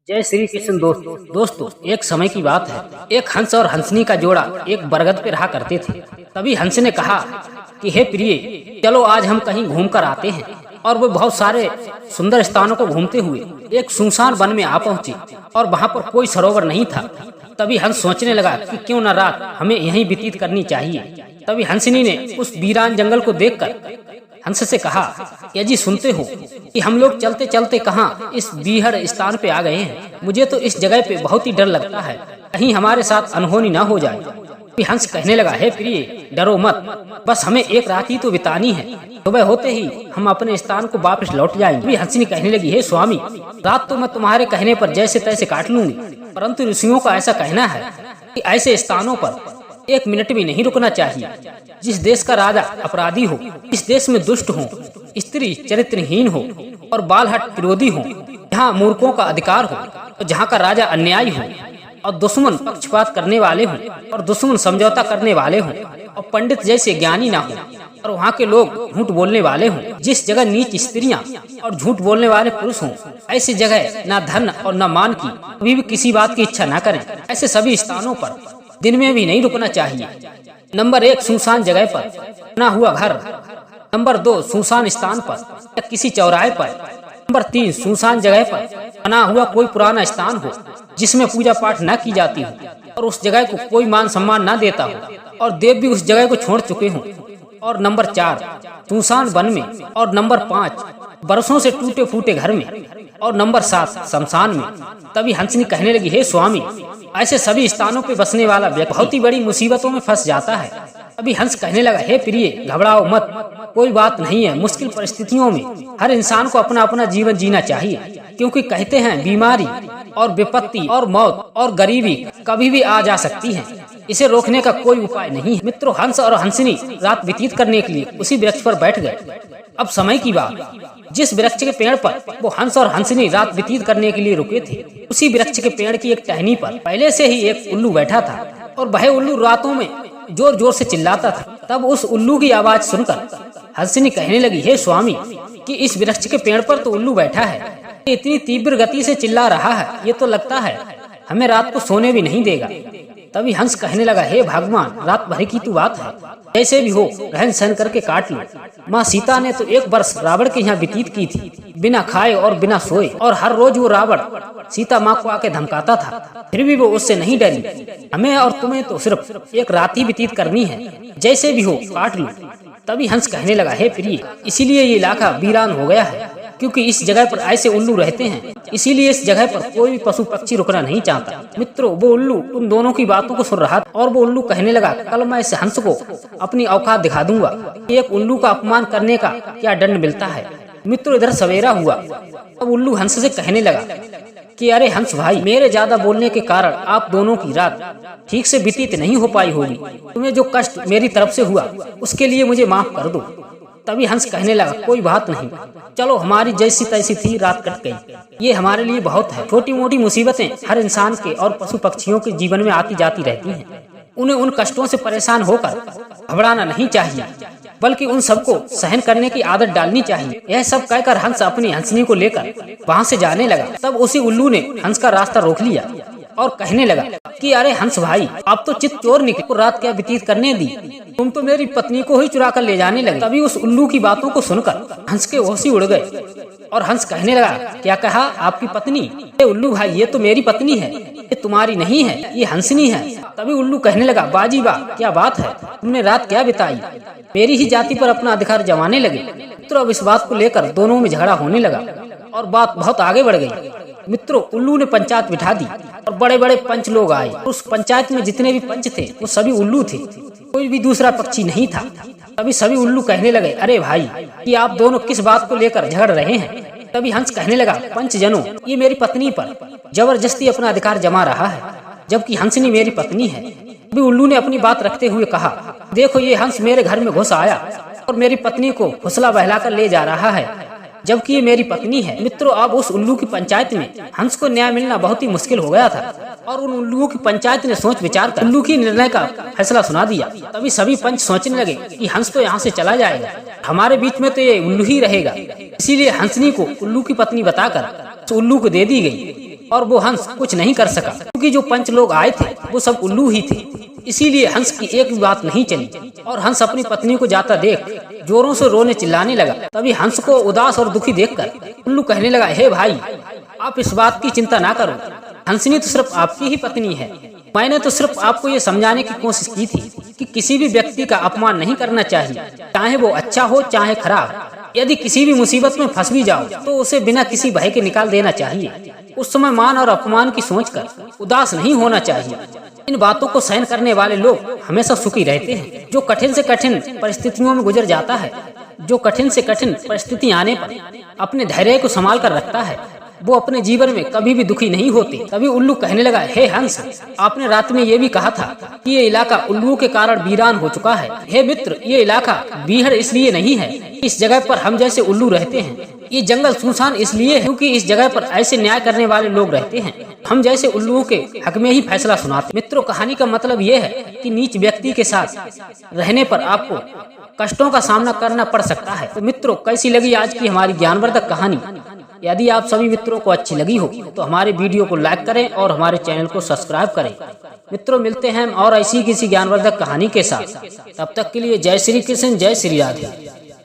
जय श्री कृष्ण। दोस्तों एक समय की बात है, एक हंस और हंसनी का जोड़ा एक बरगद पे रहा करते थे। तभी हंस ने कहा कि हे प्रिय, चलो आज हम कहीं घूम कर आते हैं। और वो बहुत सारे सुंदर स्थानों को घूमते हुए एक सुनसान वन में आ पहुंचे और वहाँ पर कोई सरोवर नहीं था। तभी हंस सोचने लगा कि क्यों न रात हमें यहीं व्यतीत करनी चाहिए। तभी हंसनी ने उस वीरान जंगल को देखकर हंस से कहा, क्या जी सुनते हो कि हम लोग चलते चलते कहाँ इस बीहड़ स्थान पे आ गए हैं। मुझे तो इस जगह पे बहुत ही डर लगता है, कहीं हमारे साथ अनहोनी ना हो जाए। हंस कहने लगा, हे प्रिय, डरो मत, बस हमें एक रात ही तो बितानी है। सुबह होते ही हम अपने स्थान को वापस लौट जाएंगे। हंसनी कहने लगी, हे स्वामी, रात तो मैं तुम्हारे कहने पर जैसे तैसे काट लूंगी, परंतु ऋषियों का ऐसा कहना है कि ऐसे स्थानों पर एक मिनट भी नहीं रुकना चाहिए। जिस देश का राजा अपराधी हो, इस देश में दुष्ट हो, स्त्री चरित्रहीन हो और बालहट विरोधी हो, जहाँ मूर्खों का अधिकार हो, तो जहाँ का राजा अन्यायी हो और दुश्मन पक्षपात करने वाले हों और दुश्मन समझौता करने वाले हों और पंडित जैसे ज्ञानी ना हो और वहाँ के लोग झूठ बोलने वाले हों। जिस जगह नीच स्त्रियाँ और झूठ बोलने वाले पुरुष हों, ऐसी जगह ना धन और न मान की कभी भी किसी बात की इच्छा ना करें। ऐसे सभी स्थानों पर दिन में भी नहीं रुकना चाहिए। नंबर 1, सुनसान जगह पर बना हुआ घर। नंबर 2, सुनसान स्थान पर या किसी चौराहे पर। नंबर 3, सुनसान जगह पर बना हुआ कोई पुराना स्थान हो जिसमें पूजा पाठ न की जाती हो और उस जगह को कोई मान सम्मान न देता हो और देव भी उस जगह को छोड़ चुके हों। और नंबर 4, सुनसान वन में। और नंबर 5, बरसों से टूटे फूटे घर में। और नंबर 7, शमशान में। तभी हंसनी कहने लगी, हे स्वामी, ऐसे सभी स्थानों पे बसने वाला व्यक्ति बहुत ही बड़ी मुसीबतों में फंस जाता है। अभी हंस कहने लगा, हे प्रिय, घबराओ मत, कोई बात नहीं है। मुश्किल परिस्थितियों में हर इंसान को अपना अपना जीवन जीना चाहिए, क्योंकि कहते हैं बीमारी और विपत्ति और मौत और गरीबी कभी भी आ जा सकती है, इसे रोकने का कोई उपाय नहीं है। मित्रों, हंस और हंसनी रात व्यतीत करने के लिए उसी वृक्ष पर बैठ गए। अब समय की बात, जिस वृक्ष के पेड़ पर वो हंस और हंसनी रात व्यतीत करने के लिए रुके थे, उसी वृक्ष के पेड़ की एक टहनी पर पहले से ही एक उल्लू बैठा था और वह उल्लू रातों में जोर जोर से चिल्लाता था। तब उस उल्लू की आवाज सुनकर हंसनी कहने लगी, हे स्वामी, कि इस वृक्ष के पेड़ पर तो उल्लू बैठा है, इतनी तीव्र गति से चिल्ला रहा है, ये तो लगता है हमें रात को सोने भी नहीं देगा। तभी हंस कहने लगा, हे भगवान, रात भर की तो बात है, जैसे भी हो रहन सहन करके काट लो। माँ सीता ने तो 1 वर्ष रावण के यहाँ व्यतीत की थी, बिना खाए और बिना सोए, और हर रोज वो रावण सीता माँ को आके धमकाता था, फिर भी वो उससे नहीं डरी। हमें और तुम्हें तो सिर्फ एक रात ही व्यतीत करनी है, जैसे भी हो काट लो। तभी हंस कहने लगा, हे प्रिय, इसीलिए ये इलाका वीरान हो गया है, क्योंकि इस जगह पर ऐसे उल्लू रहते हैं, इसीलिए इस जगह पर कोई भी पशु पक्षी रुकना नहीं चाहता। मित्रों, वो उल्लू उन दोनों की बातों को सुन रहा था और वो उल्लू कहने लगा, कल मैं इस हंस को अपनी औकात दिखा दूंगा, एक उल्लू का अपमान करने का क्या दंड मिलता है। मित्रों, इधर सवेरा हुआ। अब उल्लू हंस से कहने लगा कि अरे हंस भाई, मेरे ज्यादा बोलने के कारण आप दोनों की रात ठीक से व्यतीत नहीं हो पाई होगी। तुम्हें जो कष्ट मेरी तरफ से हुआ उसके लिए मुझे माफ कर दो। तभी हंस कहने लगा, कोई बात नहीं, चलो हमारी जैसी तैसी थी रात कट गई, ये हमारे लिए बहुत है। छोटी मोटी मुसीबतें हर इंसान के और पशु पक्षियों के जीवन में आती जाती रहती हैं। उन्हें उन कष्टों से परेशान होकर घबराना नहीं चाहिए, बल्कि उन सबको सहन करने की आदत डालनी चाहिए। यह सब कहकर हंस अपनी हंसनी को लेकर वहाँ से जाने लगा। तब उसी उल्लू ने हंस का रास्ता रोक लिया और कहने लगा कि अरे हंस भाई, आप तो चित चोर निकले, रात क्या व्यतीत करने दी, तुम तो मेरी पत्नी को ही चुरा कर ले जाने लगे। तभी उस उल्लू की बातों को सुनकर हंस के होश ही उड़ गए और हंस कहने लगा, क्या कहा, आपकी पत्नी? उल्लू भाई, ये तो मेरी पत्नी है, ये तुम्हारी नहीं है, ये हंसनी है। तभी उल्लू कहने लगा, बाजी वाह, क्या बात है, तुमने रात क्या बिताई, मेरी ही जाति पर अपना अधिकार जमाने लगे। मित्रों, अब इस बात को लेकर दोनों में झगड़ा होने लगा और बात बहुत आगे बढ़ गई। मित्रों, उल्लू ने पंचायत बिठा दी और बड़े बड़े पंच लोग आए। उस पंचायत में जितने भी पंच थे वो सभी उल्लू थे, कोई भी दूसरा पक्षी नहीं था। तभी सभी उल्लू कहने लगे, अरे भाई, कि आप दोनों किस बात को लेकर झगड़ रहे हैं। तभी हंस कहने लगा, पंच जनों, ये मेरी पत्नी पर जबरदस्ती अपना अधिकार जमा रहा है, जबकि हंसनी मेरी पत्नी है। तभी उल्लू ने अपनी बात रखते हुए कहा, देखो ये हंस मेरे घर में घुस आया और मेरी पत्नी को फुसला बहलाकर ले जा रहा है, जबकि ये मेरी पत्नी है। मित्रों, अब उस उल्लू की पंचायत में हंस को न्याय मिलना बहुत ही मुश्किल हो गया था और उन उल्लुओं की पंचायत ने सोच विचार कर उल्लू की निर्णय का फैसला सुना दिया। तभी सभी पंच सोचने लगे कि हंस तो यहाँ से चला जाएगा, हमारे बीच में तो ये उल्लू ही रहेगा। इसीलिए हंसनी को उल्लू की पत्नी बताकर उल्लू को दे दी गई। और वो हंस कुछ नहीं कर सका, क्योंकि जो पंच लोग आए थे वो सब उल्लू ही थे। इसीलिए हंस की एक भी बात नहीं चली और हंस अपनी पत्नी को जाता देख जोरों से रोने चिल्लाने लगा। तभी हंस को उदास और दुखी देखकर उल्लू कहने लगा, हे भाई, आप इस बात की चिंता ना करो, हंसनी तो सिर्फ आपकी ही पत्नी है। मैंने तो सिर्फ आपको ये समझाने की कोशिश की थी कि किसी भी व्यक्ति का अपमान नहीं करना चाहिए, चाहे वो अच्छा हो चाहे खराब। यदि किसी भी मुसीबत में फंस भी जाओ तो उसे बिना किसी भय के निकाल देना चाहिए। उस समय मान और अपमान की सोचकर उदास नहीं होना चाहिए। इन बातों को सहन करने वाले लोग हमेशा सुखी रहते हैं। जो कठिन से कठिन परिस्थितियों में गुजर जाता है, जो कठिन से कठिन परिस्थिति आने पर अपने धैर्य को संभाल कर रखता है, वो अपने जीवन में कभी भी दुखी नहीं होते। तभी उल्लू कहने लगा, हे हंस, आपने रात में ये भी कहा था कि ये इलाका उल्लुओं के कारण वीरान हो चुका है। हे मित्र, ये इलाका बीहड़ इसलिए नहीं है, इस जगह पर हम जैसे उल्लू रहते हैं। ये जंगल सुनसान इसलिए है क्योंकि इस जगह पर ऐसे न्याय करने वाले लोग रहते हैं। हम जैसे उल्लुओं के हक में ही फैसला सुनाते। मित्रों, कहानी का मतलब ये है कि नीच व्यक्ति के साथ रहने पर आपको कष्टों का सामना करना पड़ सकता है। तो मित्रों, कैसी लगी आज की हमारी ज्ञानवर्धक कहानी? यदि आप सभी मित्रों को अच्छी लगी हो तो हमारे वीडियो को लाइक करें और हमारे चैनल को सब्सक्राइब करें। मित्रों, मिलते हैं और ऐसी किसी ज्ञानवर्धक कहानी के साथ। तब तक के लिए जय श्री कृष्ण, जय श्री राधे।